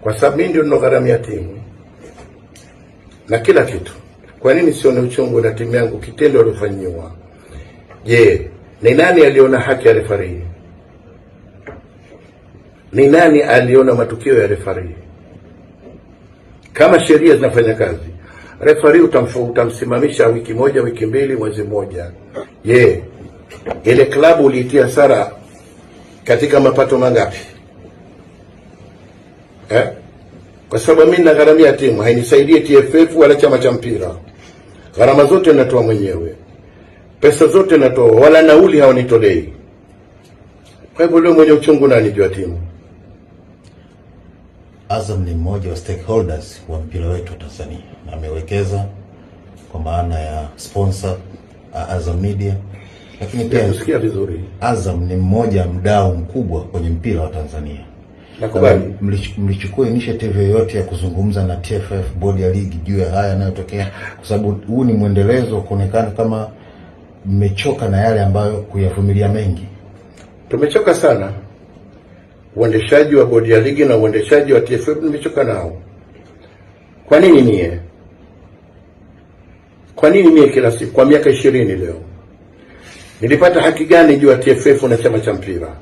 kwa sababu mimi ndio ninogharamia timu na kila kitu. Kwa nini sione uchungu na timu yangu kitendo waliofanyiwa? Je, ni nani aliona haki ya refarii? Ni nani aliona matukio ya refarii? Kama sheria zinafanya kazi, refarii utamsimamisha wiki moja, wiki mbili, mwezi mmoja. Je, ile klabu uliitia hasara katika mapato mangapi? Kwa sababu mimi nagharamia timu, hainisaidie TFF wala chama cha mpira. Gharama zote natoa mwenyewe, pesa zote natoa, wala nauli hawanitolei. Kwa hivyo leo mwenye uchungu nani juu ya timu? Azam ni mmoja wa stakeholders wa mpira wetu wa Tanzania, na amewekeza kwa maana ya sponsor Azam Media, lakini pia usikia vizuri, Azam ni mmoja mdau mkubwa kwenye mpira wa Tanzania. Nakubali. Mlichukua initiative yoyote ya kuzungumza na TFF, bodi ya ligi, juu ya haya yanayotokea? Kwa sababu huu ni mwendelezo, kuonekana kama mmechoka na yale ambayo kuyavumilia mengi. Tumechoka sana. Uendeshaji wa bodi ya ligi na uendeshaji wa TFF nimechoka nao. Kwa nini nie? Kwa nini nie kila siku? Kwa miaka 20 leo nilipata haki gani juu ya TFF na chama cha mpira?